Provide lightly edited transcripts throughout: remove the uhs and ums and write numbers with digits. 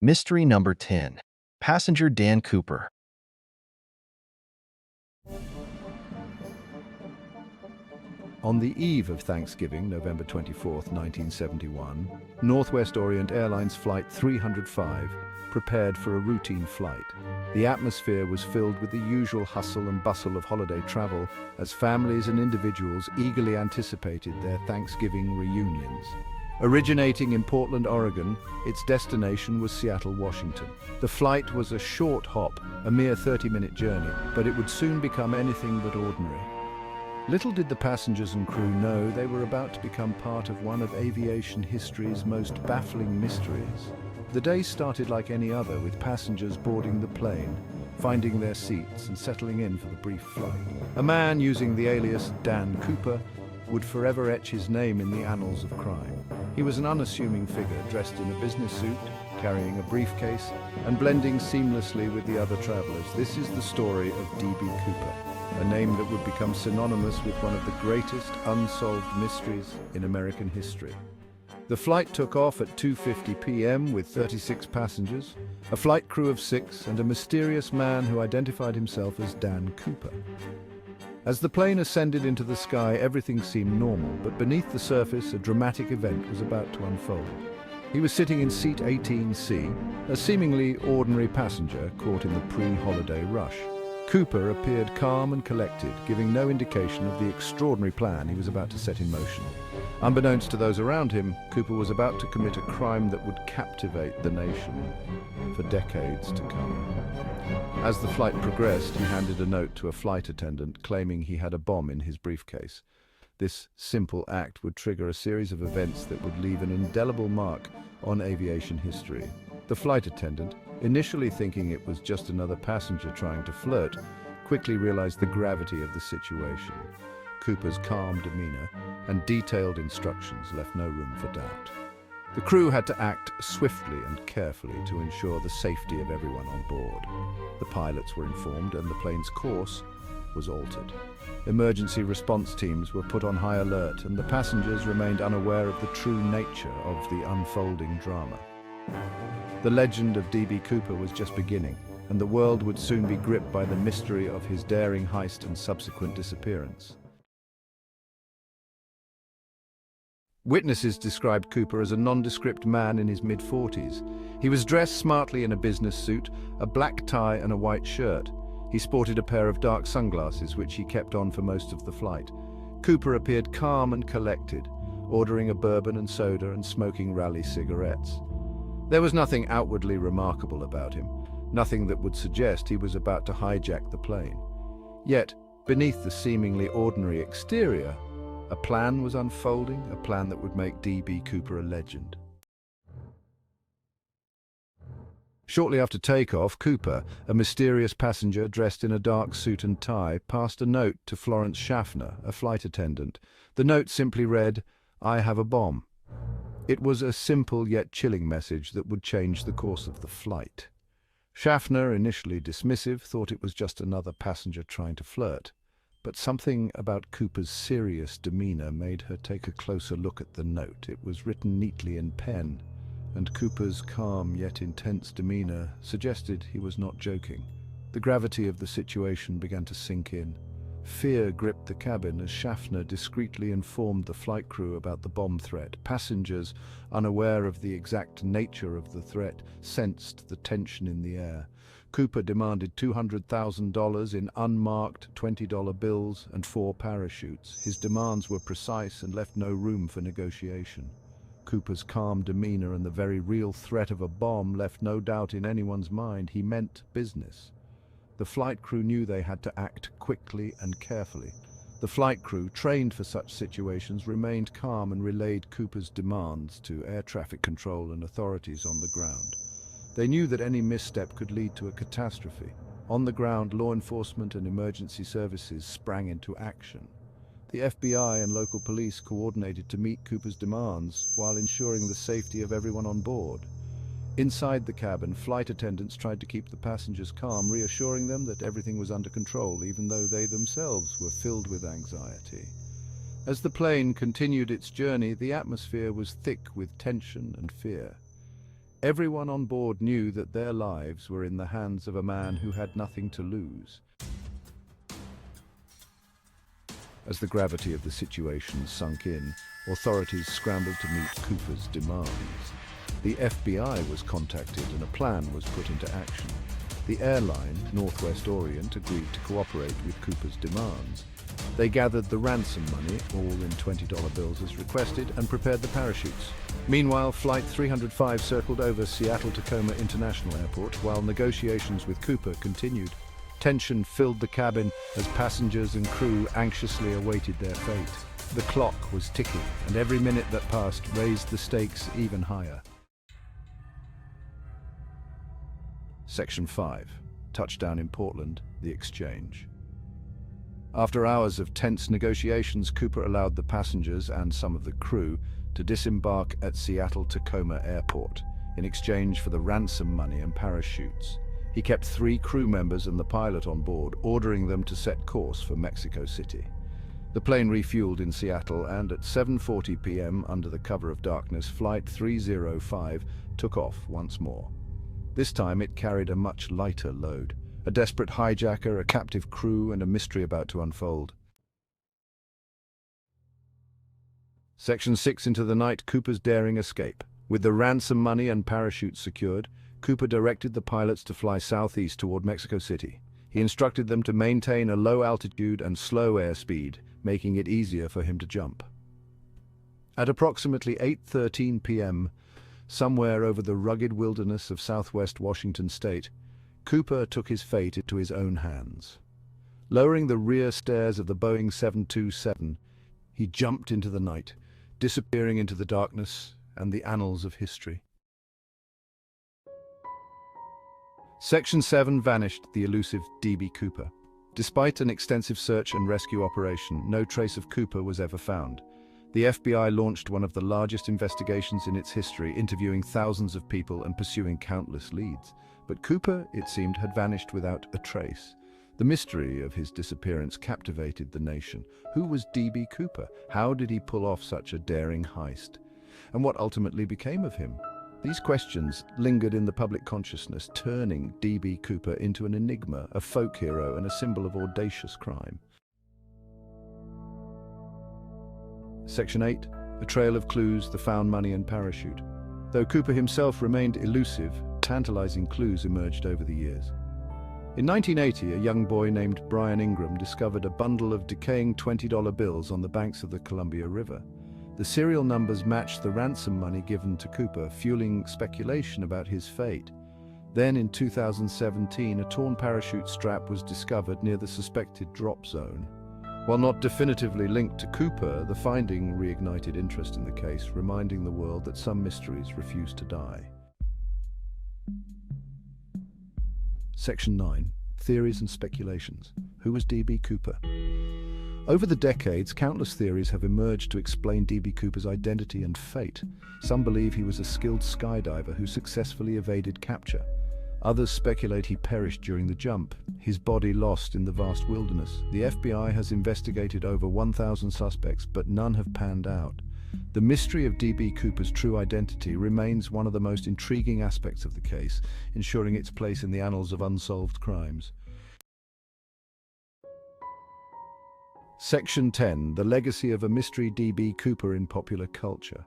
Mystery number 10. Passenger Dan Cooper. On the eve of Thanksgiving, November 24th, 1971, Northwest Orient Airlines Flight 305 prepared for a routine flight. The atmosphere was filled with the usual hustle and bustle of holiday travel as families and individuals eagerly anticipated their Thanksgiving reunions. Originating in Portland, Oregon, its destination was Seattle, Washington. The flight was a short hop, a mere 30-minute journey, but it would soon become anything but ordinary. Little did the passengers and crew know they were about to become part of one of aviation history's most baffling mysteries. The day started like any other, with passengers boarding the plane, finding their seats and settling in for the brief flight. A man using the alias Dan Cooper would forever etch his name in the annals of crime. He was an unassuming figure dressed in a business suit, carrying a briefcase, and blending seamlessly with the other travelers. This is the story of D.B. Cooper, a name that would become synonymous with one of the greatest unsolved mysteries in American history. The flight took off at 2:50 p.m. with 36 passengers, a flight crew of 6, and a mysterious man who identified himself as Dan Cooper. As the plane ascended into the sky, everything seemed normal, but beneath the surface, a dramatic event was about to unfold. He was sitting in seat 18C, a seemingly ordinary passenger caught in the pre-holiday rush. Cooper appeared calm and collected, giving no indication of the extraordinary plan he was about to set in motion. Unbeknownst to those around him, Cooper was about to commit a crime that would captivate the nation for decades to come. As the flight progressed, he handed a note to a flight attendant claiming he had a bomb in his briefcase. This simple act would trigger a series of events that would leave an indelible mark on aviation history. The flight attendant, initially thinking it was just another passenger trying to flirt, quickly realized the gravity of the situation. Cooper's calm demeanor and detailed instructions left no room for doubt. The crew had to act swiftly and carefully to ensure the safety of everyone on board. The pilots were informed and the plane's course was altered. Emergency response teams were put on high alert and the passengers remained unaware of the true nature of the unfolding drama. The legend of D.B. Cooper was just beginning, and the world would soon be gripped by the mystery of his daring heist and subsequent disappearance. Witnesses described Cooper as a nondescript man in his mid-40s. He was dressed smartly in a business suit, a black tie and a white shirt. He sported a pair of dark sunglasses, which he kept on for most of the flight. Cooper appeared calm and collected, ordering a bourbon and soda and smoking Raleigh cigarettes. There was nothing outwardly remarkable about him, nothing that would suggest he was about to hijack the plane. Yet, beneath the seemingly ordinary exterior, a plan was unfolding, a plan that would make D.B. Cooper a legend. Shortly after takeoff, Cooper, a mysterious passenger dressed in a dark suit and tie, passed a note to Florence Schaffner, a flight attendant. The note simply read, "I have a bomb." It was a simple yet chilling message that would change the course of the flight. Schaffner, initially dismissive, thought it was just another passenger trying to flirt. But something about Cooper's serious demeanor made her take a closer look at the note. It was written neatly in pen, and Cooper's calm yet intense demeanor suggested he was not joking. The gravity of the situation began to sink in. Fear gripped the cabin as Schaffner discreetly informed the flight crew about the bomb threat. Passengers, unaware of the exact nature of the threat, sensed the tension in the air. Cooper demanded $200,000 in unmarked $20 bills and 4 parachutes. His demands were precise and left no room for negotiation. Cooper's calm demeanor and the very real threat of a bomb left no doubt in anyone's mind. He meant business. The flight crew knew they had to act quickly and carefully. The flight crew, trained for such situations, remained calm and relayed Cooper's demands to air traffic control and authorities on the ground. They knew that any misstep could lead to a catastrophe. On the ground, law enforcement and emergency services sprang into action. The FBI and local police coordinated to meet Cooper's demands while ensuring the safety of everyone on board. Inside the cabin, flight attendants tried to keep the passengers calm, reassuring them that everything was under control, even though they themselves were filled with anxiety. As the plane continued its journey, the atmosphere was thick with tension and fear. Everyone on board knew that their lives were in the hands of a man who had nothing to lose. As the gravity of the situation sunk in, authorities scrambled to meet Cooper's demands. The FBI was contacted and a plan was put into action. The airline, Northwest Orient, agreed to cooperate with Cooper's demands. They gathered the ransom money, all in $20 bills as requested, and prepared the parachutes. Meanwhile, Flight 305 circled over Seattle-Tacoma International Airport while negotiations with Cooper continued. Tension filled the cabin as passengers and crew anxiously awaited their fate. The clock was ticking, and every minute that passed raised the stakes even higher. Section 5. Touchdown in Portland, the exchange. After hours of tense negotiations, Cooper allowed the passengers and some of the crew to disembark at Seattle-Tacoma Airport in exchange for the ransom money and parachutes. He kept 3 crew members and the pilot on board, ordering them to set course for Mexico City. The plane refueled in Seattle, and at 7:40 p.m., under the cover of darkness, Flight 305 took off once more. This time it carried a much lighter load. A desperate hijacker, a captive crew, and a mystery about to unfold. Section 6. Into the night, Cooper's daring escape. With the ransom money and parachutes secured, Cooper directed the pilots to fly southeast toward Mexico City. He instructed them to maintain a low altitude and slow airspeed, making it easier for him to jump. At approximately 8:13 p.m., somewhere over the rugged wilderness of southwest Washington state, Cooper took his fate into his own hands. Lowering the rear stairs of the Boeing 727, he jumped into the night, disappearing into the darkness and the annals of history. Section 7. Vanished, the elusive D.B. Cooper. Despite an extensive search and rescue operation, no trace of Cooper was ever found. The FBI launched one of the largest investigations in its history, interviewing thousands of people and pursuing countless leads. But Cooper, it seemed, had vanished without a trace. The mystery of his disappearance captivated the nation. Who was D.B. Cooper? How did he pull off such a daring heist? And what ultimately became of him? These questions lingered in the public consciousness, turning D.B. Cooper into an enigma, a folk hero, and a symbol of audacious crime. Section 8. A trail of clues, the found money and parachute. Though Cooper himself remained elusive, tantalizing clues emerged over the years. In 1980, a young boy named Brian Ingram discovered a bundle of decaying $20 bills on the banks of the Columbia River. The serial numbers matched the ransom money given to Cooper, fueling speculation about his fate. Then, in 2017, a torn parachute strap was discovered near the suspected drop zone. While not definitively linked to Cooper, the finding reignited interest in the case, reminding the world that some mysteries refuse to die. Section 9. Theories and speculations. Who was D.B. Cooper? Over the decades, countless theories have emerged to explain D.B. Cooper's identity and fate. Some believe he was a skilled skydiver who successfully evaded capture. Others speculate he perished during the jump, his body lost in the vast wilderness. The FBI has investigated over 1,000 suspects, but none have panned out. The mystery of D.B. Cooper's true identity remains one of the most intriguing aspects of the case, ensuring its place in the annals of unsolved crimes. Section 10. The legacy of a mystery D.B. Cooper in popular culture.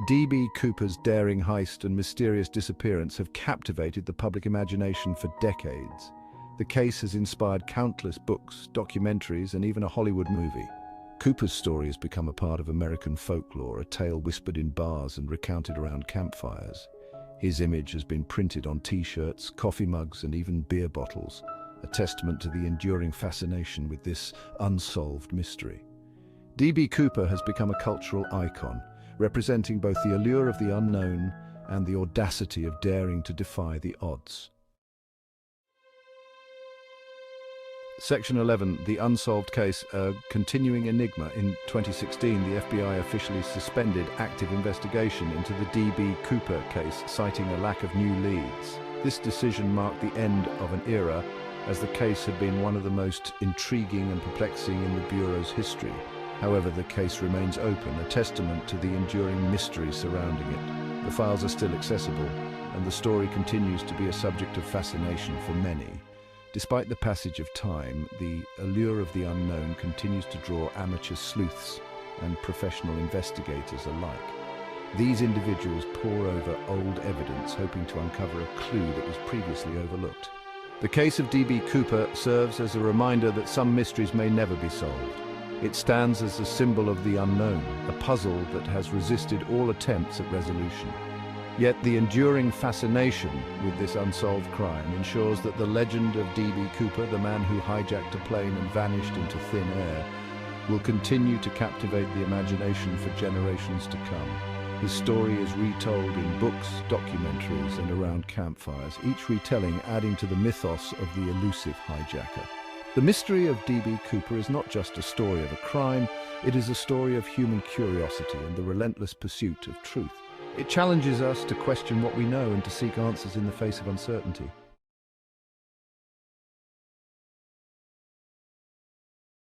D.B. Cooper's daring heist and mysterious disappearance have captivated the public imagination for decades. The case has inspired countless books, documentaries, and even a Hollywood movie. Cooper's story has become a part of American folklore, a tale whispered in bars and recounted around campfires. His image has been printed on T-shirts, coffee mugs, and even beer bottles, a testament to the enduring fascination with this unsolved mystery. D.B. Cooper has become a cultural icon, representing both the allure of the unknown and the audacity of daring to defy the odds. Section 11. The unsolved case, a continuing enigma. In 2016, the FBI officially suspended active investigation into the D.B. Cooper case, citing a lack of new leads. This decision marked the end of an era, as the case had been one of the most intriguing and perplexing in the Bureau's history. However, the case remains open, a testament to the enduring mystery surrounding it. The files are still accessible, and the story continues to be a subject of fascination for many. Despite the passage of time, the allure of the unknown continues to draw amateur sleuths and professional investigators alike. These individuals pore over old evidence, hoping to uncover a clue that was previously overlooked. The case of D.B. Cooper serves as a reminder that some mysteries may never be solved. It stands as a symbol of the unknown, a puzzle that has resisted all attempts at resolution. Yet the enduring fascination with this unsolved crime ensures that the legend of D.B. Cooper, the man who hijacked a plane and vanished into thin air, will continue to captivate the imagination for generations to come. His story is retold in books, documentaries, and around campfires, each retelling adding to the mythos of the elusive hijacker. The mystery of D.B. Cooper is not just a story of a crime, it is a story of human curiosity and the relentless pursuit of truth. It challenges us to question what we know and to seek answers in the face of uncertainty.